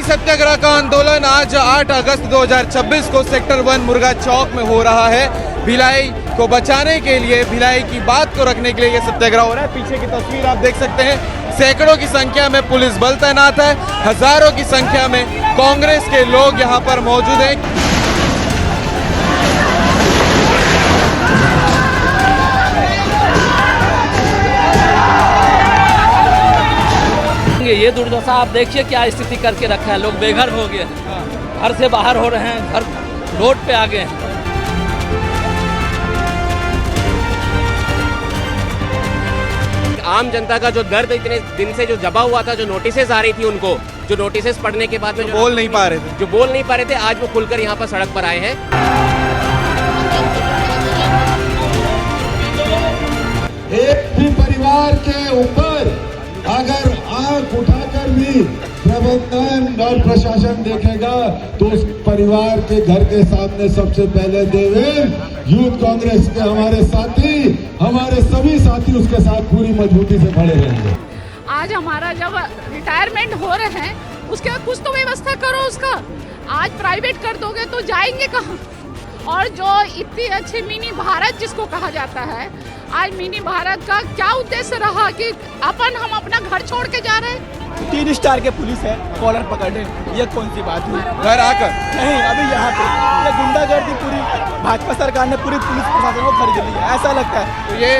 सत्याग्रह का आंदोलन आज 8 अगस्त 2026 को सेक्टर 1 मुर्गा चौक में हो रहा है। भिलाई को बचाने के लिए, भिलाई की बात को रखने के लिए ये सत्याग्रह हो रहा है। पीछे की तस्वीर आप देख सकते हैं, सैकड़ों की संख्या में पुलिस बल तैनात है, हजारों की संख्या में कांग्रेस के लोग यहाँ पर मौजूद हैं। ये दुर्दशा आप देखिए क्या स्थिति करके रखा है। लोग बेघर हो गए हैं, घर से बाहर हो रहे हैं, घर रोड पे आ गए हैं। आम जनता का जो दर्द इतने दिन से जो दबा हुआ था, जो नोटिसेस आ रही थी उनको, जो नोटिसेस पढ़ने के बाद में जो बोल नहीं पा रहे थे, आज वो खुलकर यहाँ पर सड़क पर आए हैं। एक भी परिवार के ऊपर अगर आंख उठाकर भी प्रबंधन और प्रशासन देखेगा तो उस परिवार के घर के सामने सबसे पहले देवेंद्र यूथ कांग्रेस के हमारे साथी, हमारे सभी साथी उसके साथ पूरी मजबूती से खड़े रहेंगे। आज हमारा जब रिटायरमेंट हो रहे हैं, उसके बाद कुछ तो व्यवस्था करो उसका। आज प्राइवेट कर दोगे तो जाएंगे कहाँ? और जो इतनी अच्छी मिनी भारत जिसको कहा जाता है, आज मिनी भारत का क्या उद्देश्य रहा कि हम अपना घर छोड़ के जा रहे हैं? 3 स्टार के पुलिस है, कॉलर पकड़े, ये कौन सी बात हुई? घर आकर नहीं, अभी यहाँ पे ये गुंडागर्दी पूरी भाजपा सरकार ने पूरी पुलिस प्रशासन को खरीद ली है, ऐसा लगता है। तो ये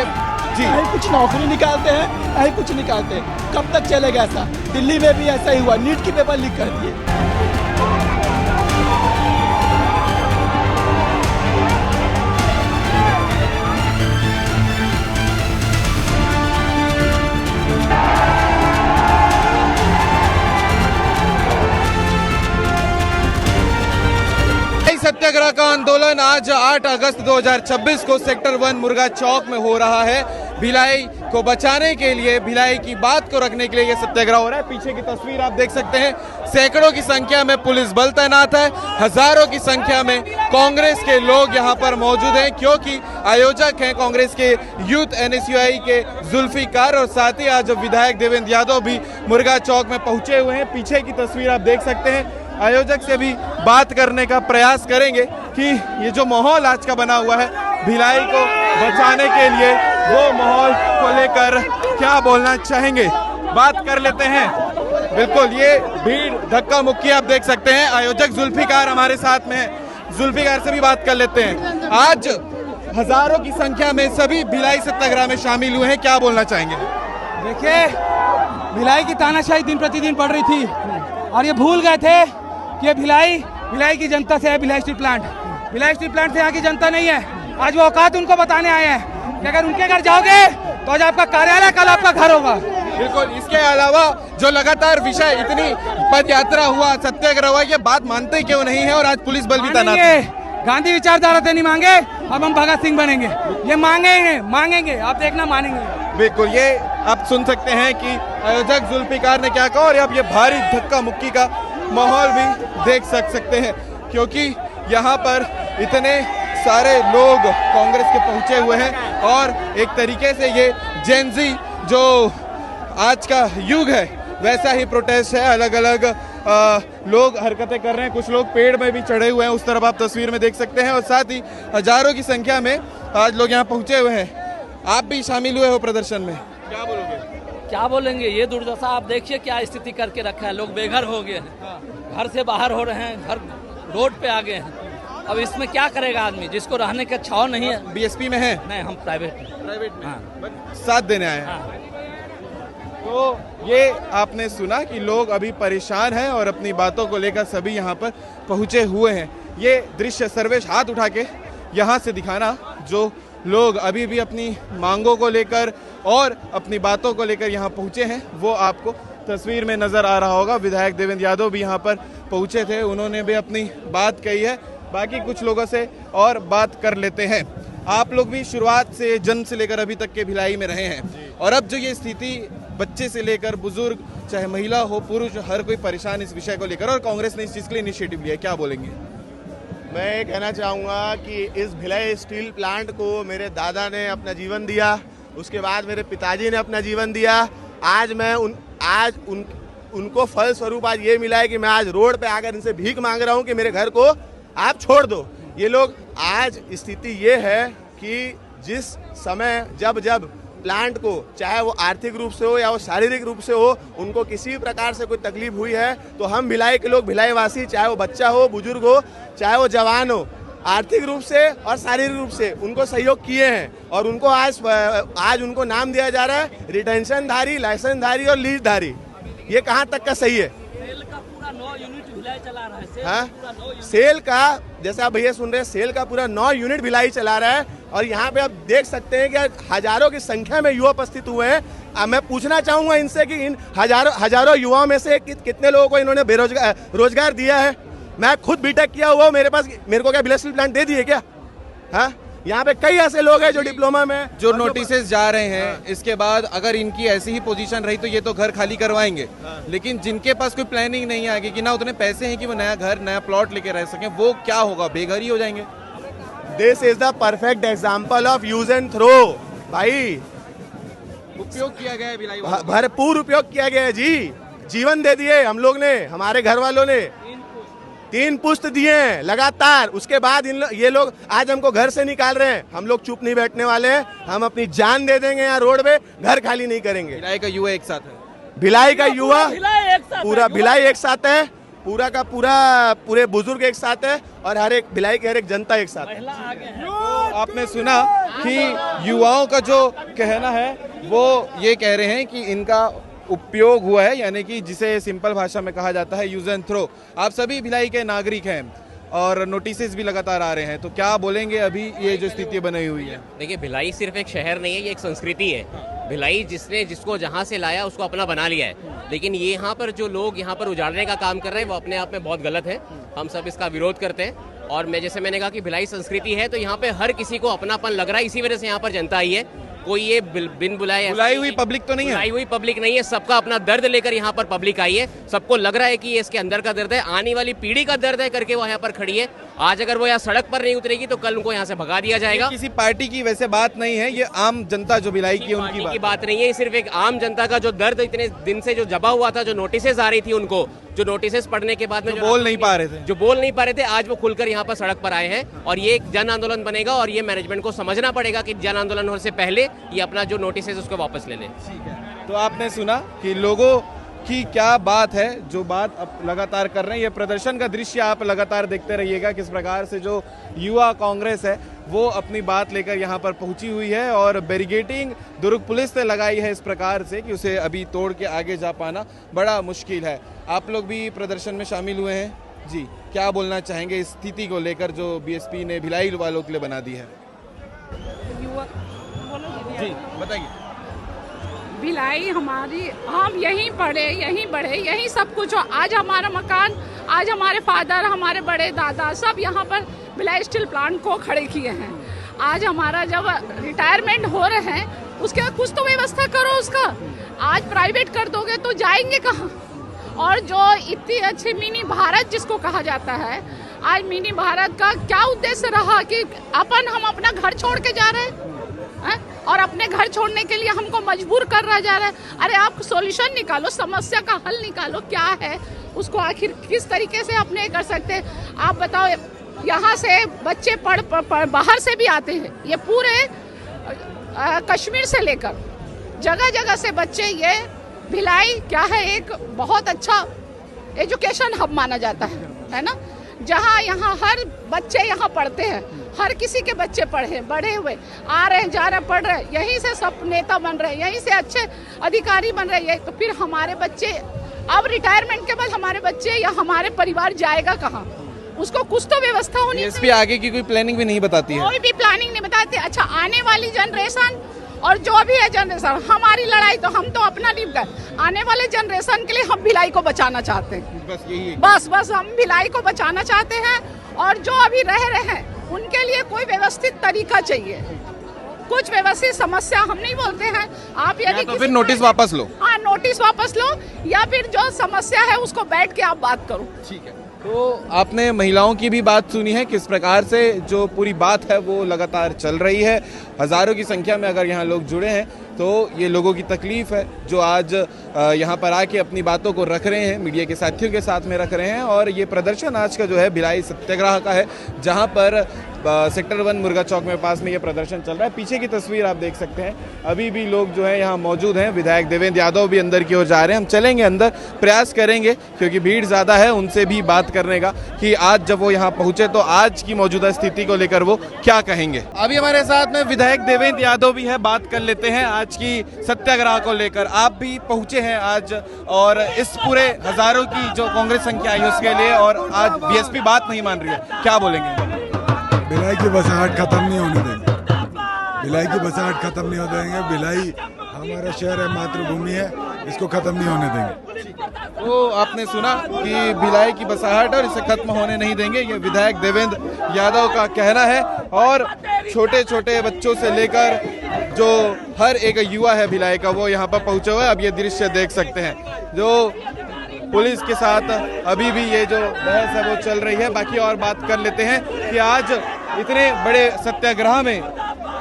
जी नहीं कुछ नौकरी निकालते हैं, नहीं कुछ निकालते हैं। कब तक चलेगा ऐसा? दिल्ली में भी ऐसा ही हुआ, नीट की पेपर लीक कर दिए। सत्याग्रह का आंदोलन आज 8 अगस्त 2026 को सेक्टर 1 मुर्गा चौक में हो रहा है। भिलाई को बचाने के लिए, भिलाई की बात को रखने के लिए ये सत्याग्रह हो रहा है। पीछे की तस्वीर आप देख सकते हैं, सैकड़ों की संख्या में पुलिस बल तैनात है, हजारों की संख्या में कांग्रेस के लोग यहाँ पर मौजूद हैं, क्योंकि आयोजक हैं कांग्रेस के यूथ NSUI के जुल्फिकार, और साथ ही आज विधायक देवेंद्र यादव भी मुर्गा चौक में पहुंचे हुए हैं। पीछे की तस्वीर आप देख सकते हैं। आयोजक से भी बात करने का प्रयास करेंगे कि ये जो माहौल आज का बना हुआ है भिलाई को बचाने के लिए, वो माहौल को लेकर क्या बोलना चाहेंगे, बात कर लेते हैं। बिल्कुल, ये भीड़ धक्का मुक्की आप देख सकते हैं। आयोजक जुल्फिकार हमारे साथ में है, जुल्फिकार से भी बात कर लेते हैं। आज हजारों की संख्या में सभी भिलाई सत्याग्रह में शामिल हुए हैं, क्या बोलना चाहेंगे? देखिए, भिलाई की तानाशाही दिन प्रतिदिन बढ़ रही थी और ये भूल गए थे कि ये भिलाई की जनता से है। भिलाई स्टील प्लांट से यहाँ की जनता नहीं है। आज वो औकात उनको बताने आए हैं कि अगर उनके घर जाओगे तो आज आपका कार्यालय, कल आपका घर होगा। बिल्कुल, इसके अलावा जो लगातार विषय, इतनी पद यात्रा हुआ, सत्याग्रह हुआ, ये बात मानते क्यों नहीं है? और आज पुलिस बल भी तैनात है। गांधी विचारधारा से नहीं मांगे, अब हम भगत सिंह बनेंगे। ये मांगेंगे, आप देखना मानेंगे। बिल्कुल, ये आप सुन सकते हैं कि आयोजक जुल्फिकार ने क्या कहा, और अब ये भारी धक्का मुक्की का माहौल भी देख सकते हैं, क्योंकि यहाँ पर इतने सारे लोग कांग्रेस के पहुंचे हुए हैं। और एक तरीके से ये जेनजी जो आज का युग है, वैसा ही प्रोटेस्ट है। अलग अलग लोग हरकतें कर रहे हैं, कुछ लोग पेड़ में भी चढ़े हुए हैं, उस तरफ आप तस्वीर में देख सकते हैं। और साथ ही हजारों की संख्या में आज लोग यहाँ पहुंचे हुए हैं। आप भी शामिल हुए हो प्रदर्शन में, क्या बोलोगे? क्या बोलेंगे, ये दुर्दशा आप देखिए क्या स्थिति करके रखा है। लोग बेघर हो गए हैं, घर से बाहर हो रहे हैं, घर रोड पे आ गए हैं। अब इसमें क्या करेगा आदमी जिसको रहने का छाव नहीं है? BSP में है? नहीं, हम प्राइवेट में। हाँ। साथ देने आए हैं। तो ये आपने सुना कि लोग अभी परेशान हैं और अपनी बातों को लेकर सभी यहाँ पर पहुँचे हुए हैं। ये दृश्य सर्वेश हाथ उठा के यहाँ से दिखाना, जो लोग अभी भी अपनी मांगों को लेकर और अपनी बातों को लेकर यहाँ पहुँचे हैं, वो आपको तस्वीर में नज़र आ रहा होगा। विधायक देवेंद्र यादव भी यहाँ पर पहुँचे थे, उन्होंने भी अपनी बात कही है। बाकी कुछ लोगों से और बात कर लेते हैं। आप लोग भी शुरुआत से, जन्म से लेकर अभी तक के भिलाई में रहे हैं, और अब जो ये स्थिति, बच्चे से लेकर बुजुर्ग, चाहे महिला हो पुरुष, हर कोई परेशान इस विषय को लेकर, और कांग्रेस ने इस चीज़ के लिए इनिशिएटिव लिया है, क्या बोलेंगे? मैं ये कहना चाहूँगा कि इस भिलाई स्टील प्लांट को मेरे दादा ने अपना जीवन दिया, उसके बाद मेरे पिताजी ने अपना जीवन दिया। आज उनको फल स्वरूप आज ये मिला है कि मैं आज रोड पे आकर इनसे भीख मांग रहा हूँ कि मेरे घर को आप छोड़ दो। ये लोग आज स्थिति ये है कि जिस समय जब प्लांट को चाहे वो आर्थिक रूप से हो या वो शारीरिक रूप से हो, उनको किसी भी प्रकार से कोई तकलीफ हुई है तो हम भिलाई के लोग, भिलाई वासी, चाहे वो बच्चा हो, बुजुर्ग हो, चाहे वो जवान हो, आर्थिक रूप से और शारीरिक रूप से उनको सहयोग किए हैं और उनको आज उनको नाम दिया जा रहा है रिटेंशन धारी, लाइसेंस धारी और लीज धारी। ये कहाँ तक का सही है? सेल का पूरा 9 यूनिट भिलाई चला रहा है। हाँ, सेल का, जैसे आप भैया सुन रहे हैं, सेल का पूरा 9 यूनिट भिलाई चला रहा है और यहाँ पे आप देख सकते हैं कि हजारों की संख्या में युवा उपस्थित हुए हैं। अब मैं पूछना चाहूंगा इनसे कि इन हजारों युवाओं में से कितने लोगों को इन्होंने रोजगार दिया है? मैं खुद बीटेक किया हुआ हूँ, मेरे को क्या भिलाई स्टील प्लांट दे दिए क्या? हाँ, यहाँ पे कई ऐसे लोग हैं जो डिप्लोमा में जो नोटिसेस जा रहे हैं, इसके बाद अगर इनकी ऐसी ही पोजीशन रही तो ये तो घर खाली करवाएंगे। लेकिन जिनके पास कोई प्लानिंग नहीं है आगे की, ना उतने पैसे हैं कि वो नया घर, नया प्लॉट लेके रह सकें, वो क्या होगा? बेघर ही हो जाएंगे। This is the perfect example of use and throw. भाई, उपयोग किया गया है भिलाई, भरपूर उपयोग किया गया है जी। जीवन दे दिए हम लोग ने, हमारे घर वालों ने 3 पुश्त दिए हैं लगातार। उसके बाद ये लोग आज हमको घर से निकाल रहे हैं। हम लोग चुप नहीं बैठने वाले हैं, हम अपनी जान दे देंगे यहाँ रोड पे, घर खाली नहीं करेंगे। भिलाई का युवा एक साथ है, भिलाई का युवा पूरा है। भिलाई एक साथ है, पूरा का पूरे बुजुर्ग एक साथ है और हर एक भिलाई की हर एक जनता एक साथ है। तो आपने सुना कि युवाओं का जो कहना है वो ये कह रहे हैं कि इनका उपयोग हुआ है, यानी कि जिसे सिंपल भाषा में कहा जाता है यूज एंड थ्रो। आप सभी भिलाई के नागरिक हैं और नोटिसेस भी लगातार आ रहे हैं, तो क्या बोलेंगे अभी ये जो स्थिति बनी हुई है? देखिए, भिलाई सिर्फ एक शहर नहीं है, ये एक संस्कृति है। भिलाई जिसको जहाँ से लाया उसको अपना बना लिया है। लेकिन ये यहाँ पर जो लोग यहाँ पर उजाड़ने का काम कर रहे हैं वो अपने आप में बहुत गलत है। हम सब इसका विरोध करते हैं। और जैसे मैंने कहा कि भिलाई संस्कृति है, तो यहाँ पे हर किसी को अपनापन लग रहा है, इसी वजह से यहाँ पर जनता आई है। कोई ये बिन बुलाए बुलाई हुई पब्लिक तो नहीं है, बुलाई हुई पब्लिक नहीं है। सबका अपना दर्द लेकर यहाँ पर पब्लिक आई है। सबको लग रहा है कि ये इसके अंदर का दर्द है, आने वाली पीढ़ी का दर्द है करके वो यहाँ पर खड़ी है। आज अगर वो यहाँ सड़क पर नहीं उतरेगी तो कल उनको यहाँ से भगा दिया जाएगा। किसी पार्टी की वैसे बात नहीं है, ये आम जनता जो भिलाई की उनकी की बात नहीं है। ये सिर्फ एक आम जनता का जो दर्द इतने दिन से जो जबा हुआ था, जो नोटिसेस आ रही थी उनको, जो नोटिसेस पढ़ने के बाद में जो बोल नहीं पा रहे थे, आज वो खुलकर यहाँ पर सड़क पर आए हैं। और ये एक जन आंदोलन बनेगा और ये मैनेजमेंट को समझना पड़ेगा कि जन आंदोलन होने से पहले ये अपना जो नोटिस है उसको वापस ले लें। तो आपने सुना कि लोगों की क्या बात है, जो बात अब लगातार कर रहे हैं। ये प्रदर्शन का दृश्य आप लगातार देखते रहिएगा, किस प्रकार से जो युवा कांग्रेस है वो अपनी बात लेकर यहाँ पर पहुंची हुई है और बैरिकेडिंग दुर्ग पुलिस ने लगाई है इस प्रकार से कि उसे अभी तोड़ के आगे जा पाना बड़ा मुश्किल है। आप लोग भी प्रदर्शन में शामिल हुए हैं जी, क्या बोलना चाहेंगे इस स्थिति को लेकर जो बीएसपी ने भिलाई वालों के लिए बना दी है? जी बताइए। भिलाई हमारी, हम यहीं पढ़े, यहीं बढ़े, यहीं सब कुछ हो। आज हमारा मकान, आज हमारे फादर, हमारे बड़े दादा सब यहाँ पर भिलाई स्टील प्लांट को खड़े किए हैं। आज हमारा जब रिटायरमेंट हो रहे हैं उसके कुछ तो व्यवस्था करो उसका। आज प्राइवेट कर दोगे तो जाएंगे कहाँ? और जो इतनी अच्छी मिनी भारत जिसको कहा जाता है, आज मिनी भारत का क्या उद्देश्य रहा कि हम अपना घर छोड़ के जा रहे हैं और अपने घर छोड़ने के लिए हमको मजबूर कर रहा जा रहा है। अरे आप सॉल्यूशन निकालो, समस्या का हल निकालो, क्या है उसको आखिर किस तरीके से अपने कर सकते हैं? आप बताओ, यहाँ से बच्चे पढ़ बाहर से भी आते हैं, ये पूरे कश्मीर से लेकर जगह जगह से बच्चे, ये भिलाई क्या है, एक बहुत अच्छा एजुकेशन हब माना जाता है ना, जहाँ यहाँ हर बच्चे यहाँ पढ़ते हैं, हर किसी के बच्चे पढ़े बड़े हुए आ रहे हैं, जा रहे हैं, पढ़ रहे हैं, यहीं से सब नेता बन रहे हैं, यहीं से अच्छे अधिकारी बन रहे हैं। तो फिर हमारे बच्चे अब रिटायरमेंट के बाद हमारे बच्चे या हमारे परिवार जाएगा कहाँ? उसको कुछ तो व्यवस्था होनी चाहिए। आगे की कोई प्लानिंग भी नहीं बताती है, कोई भी प्लानिंग नहीं बताती। अच्छा, आने वाली जनरेशन और जो भी है जनरेशन, हमारी लड़ाई तो हम तो अपना नहीं कर, आने वाले जनरेशन के लिए हम भिलाई को बचाना चाहते हैं। बस यही है। बस हम भिलाई को बचाना चाहते हैं और जो अभी रह रहे हैं उनके लिए कोई व्यवस्थित तरीका चाहिए, कुछ व्यवस्थित समस्या हम नहीं बोलते हैं। आप यदि तो फिर नोटिस वापस लो, हाँ नोटिस वापस लो, या फिर जो समस्या है उसको बैठ के आप बात करो। ठीक है। तो आपने महिलाओं की भी बात सुनी है, किस प्रकार से जो पूरी बात है वो लगातार चल रही है। हज़ारों की संख्या में अगर यहाँ लोग जुड़े हैं तो ये लोगों की तकलीफ़ है जो आज यहाँ पर आके अपनी बातों को रख रहे हैं, मीडिया के साथियों के साथ में रख रहे हैं। और ये प्रदर्शन आज का जो है भिलाई सत्याग्रह का है, जहाँ पर सेक्टर 1 मुर्गा चौक में पास में ये प्रदर्शन चल रहा है। पीछे की तस्वीर आप देख सकते हैं, अभी भी लोग जो है यहाँ मौजूद हैं। विधायक देवेंद्र यादव भी अंदर की ओर जा रहे हैं। हम चलेंगे अंदर, प्रयास करेंगे क्योंकि भीड़ ज़्यादा है, उनसे भी बात करने का कि आज जब वो यहाँ पहुँचे तो आज की मौजूदा स्थिति को लेकर वो क्या कहेंगे। अभी हमारे साथ में विधायक देवेंद्र यादव भी है, बात कर लेते हैं आज की सत्याग्रह को लेकर। आप भी पहुँचे हैं आज और इस पूरे हज़ारों की जो कांग्रेस संख्या आई उसके लिए, और आज बीएसपी बात नहीं मान रही है, क्या बोलेंगे? भिलाई की बसाहट खत्म नहीं होने देंगे, भिलाई की बसाहट खत्म नहीं होने देंगे। भिलाई हमारा शहर है, मातृभूमि है, इसको खत्म नहीं होने देंगे। तो आपने सुना कि भिलाई की बसाहट और इसे खत्म होने नहीं देंगे, ये विधायक देवेंद्र यादव का कहना है। और छोटे छोटे बच्चों से लेकर जो हर एक युवा है भिलाई का वो यहाँ पर पहुंचे हुए। अब ये दृश्य देख सकते हैं, जो पुलिस के साथ अभी भी ये जो बहस है वो चल रही है। बाकी और बात कर लेते हैं कि आज इतने बड़े सत्याग्रह में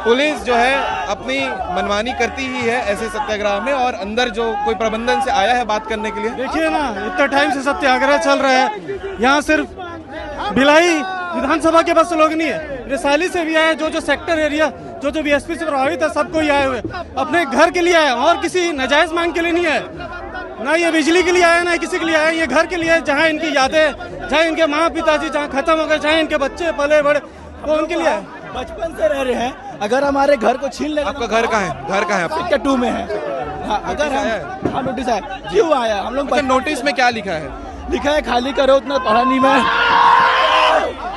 पुलिस जो है अपनी मनमानी करती ही है ऐसे सत्याग्रह में, और अंदर जो कोई प्रबंधन से आया है बात करने के लिए। देखिए ना, इतना टाइम से सत्याग्रह चल रहा है, यहाँ सिर्फ भिलाई विधानसभा के बस लोग नहीं है, रिसाली से भी आए, जो सेक्टर एरिया जो बीएसपी से प्रभावित है सबको ही आए हुए, अपने घर के लिए आए और किसी नाजायज मांग के लिए नहीं है। ना ये बिजली के लिए आया, ना किसी के लिए आया, ये घर के लिए, जहाँ इनकी यादें, जहाँ इनके माँ पिताजी जहाँ खत्म हो गए, जहाँ इनके बच्चे पले बड़े, वो उनके लिए है। बचपन से रह रहे हैं, अगर हमारे घर को छीन लेगा। आपका घर कहाँ है? घर कहाँ है आपका? 2 में है। हाँ, अगर हम नोटिस आया, क्यों आया? हम लोग नोटिस में क्या लिखा है? लिखा है खाली करो, उतना पढ़ा नहीं मैं।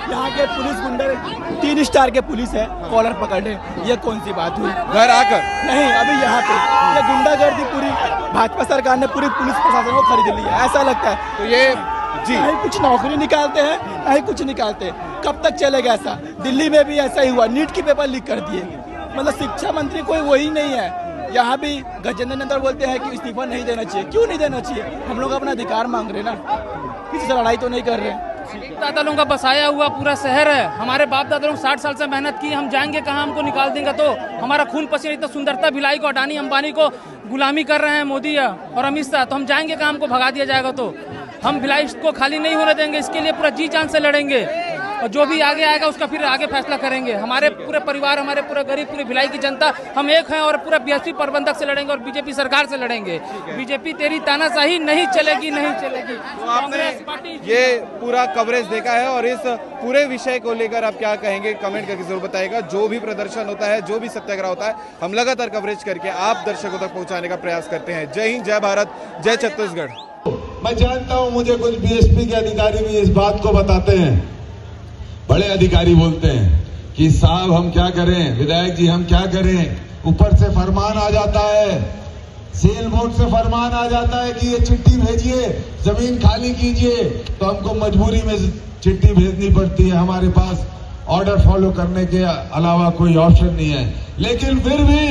यहाँ के पुलिस गुंडे 3 स्टार के पुलिस है, कॉलर पकड़े, ये कौन सी बात हुई? घर आकर नहीं, अभी यहाँ पे ये गुंडागर्दी पूरी भाजपा सरकार ने पूरी पुलिस प्रशासन को खरीद लिया, ऐसा लगता है। तो ये जी नहीं कुछ नौकरी निकालते हैं, नहीं कुछ निकालते, कब तक चलेगा ऐसा? दिल्ली में भी ऐसा ही हुआ, नीट की पेपर लीक कर दिए। मतलब शिक्षा मंत्री कोई वही नहीं है। यहाँ भी गजेंद्र नंदन बोलते हैं कि इस्तीफा नहीं देना चाहिए। क्यों नहीं देना चाहिए? हम लोग अपना अधिकार मांग रहे ना, किसी से लड़ाई तो नहीं कर रहे। दादा लोगों का बसाया हुआ पूरा शहर है, हमारे बाप दादा लोग 60 साल से मेहनत की, हम जाएंगे कहाँ? हमको निकाल देंगे तो हमारा खून पसीना, इतना सुंदरता भिलाई को अडानी अंबानी को गुलामी कर रहे हैं मोदी और अमित शाह, तो हम जाएंगे कहाँ? हमको भगा दिया जाएगा तो हम भिलाई को खाली नहीं होने देंगे। इसके लिए पूरा जी जान से लड़ेंगे और जो भी आगे आएगा उसका फिर आगे फैसला करेंगे। हमारे पूरे परिवार, हमारे पूरे गरीब, पूरी भिलाई की जनता, हम एक हैं और पूरा बीएसपी प्रबंधक से लड़ेंगे और बीजेपी सरकार से लड़ेंगे। बीजेपी तेरी तानाशाही नहीं चलेगी, नहीं चलेगी। तो आपने ये पूरा कवरेज देखा है और इस पूरे विषय को लेकर आप क्या कहेंगे? कमेंट करके जरूर बताइएगा। जो भी प्रदर्शन होता है, जो भी सत्याग्रह होता है, हम लगातार कवरेज करके आप दर्शकों तक पहुंचाने का प्रयास करते हैं। जय हिंद, जय भारत, जय छत्तीसगढ़। मैं जानता हूं, मुझे कुछ बीएसपी के अधिकारी भी इस बात को बताते हैं, बड़े अधिकारी बोलते हैं कि साहब हम क्या करें, विधायक जी हम क्या करें, ऊपर से फरमान आ जाता है, सेल बोर्ड से फरमान आ जाता है कि ये चिट्ठी भेजिए, जमीन खाली कीजिए, तो हमको मजबूरी में चिट्ठी भेजनी पड़ती है। हमारे पास ऑर्डर फॉलो करने के अलावा कोई ऑप्शन नहीं है। लेकिन फिर भी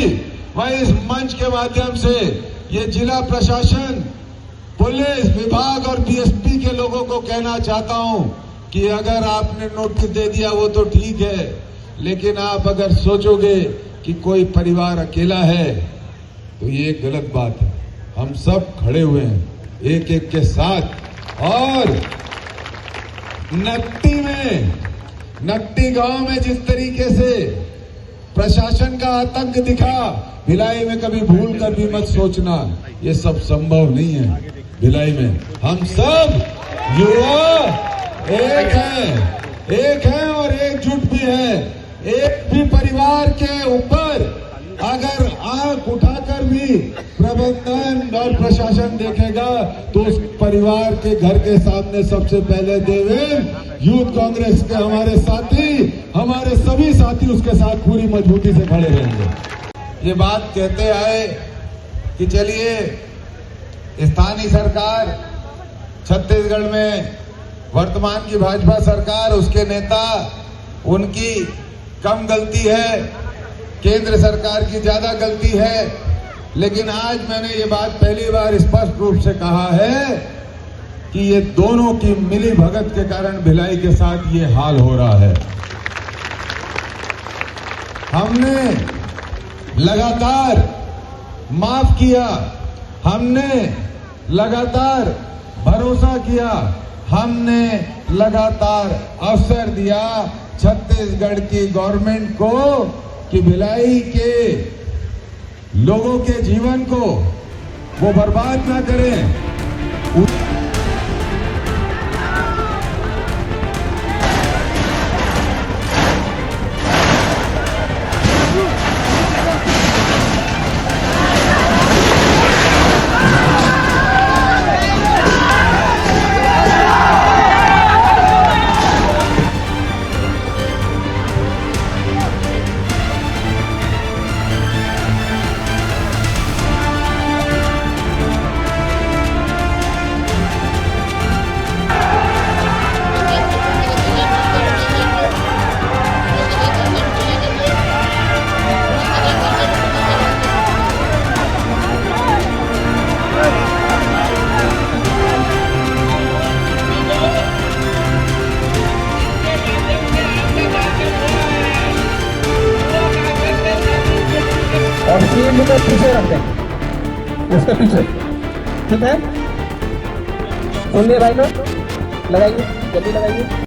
मैं इस मंच के माध्यम से ये जिला प्रशासन, पुलिस विभाग और बीएसपी के लोगों को कहना चाहता हूं कि अगर आपने नोटिस दे दिया वो तो ठीक है, लेकिन आप अगर सोचोगे कि कोई परिवार अकेला है तो ये गलत बात है। हम सब खड़े हुए हैं एक एक के साथ। और नकटी गांव में जिस तरीके से प्रशासन का आतंक दिखा, भिलाई में कभी भूल कर भी मत सोचना ये सब संभव नहीं है। भिलाई में हम सब युवा एक है और एकजुट भी है। एक भी परिवार के ऊपर अगर आंख उठाकर भी प्रबंधन और प्रशासन देखेगा तो उस परिवार के घर के सामने सबसे पहले देवेंद्र यूथ कांग्रेस के हमारे सभी साथी उसके साथ पूरी मजबूती से खड़े रहेंगे। ये बात कहते आए कि चलिए स्थानीय सरकार छत्तीसगढ़ में वर्तमान की भाजपा सरकार, उसके नेता, उनकी कम गलती है, केंद्र सरकार की ज्यादा गलती है। लेकिन आज मैंने ये बात पहली बार स्पष्ट रूप से कहा है कि ये दोनों की मिली भगत के कारण भिलाई के साथ ये हाल हो रहा है। हमने लगातार माफ किया, हमने लगातार भरोसा किया, हमने लगातार अवसर दिया छत्तीसगढ़ की गवर्नमेंट को कि भिलाई के लोगों के जीवन को वो बर्बाद ना करें। और फील्ड में पीछे रख दें, उसके पीछे, ठीक है? सुन लिए भाई लोग, लगाइए, जल्दी लगाइए।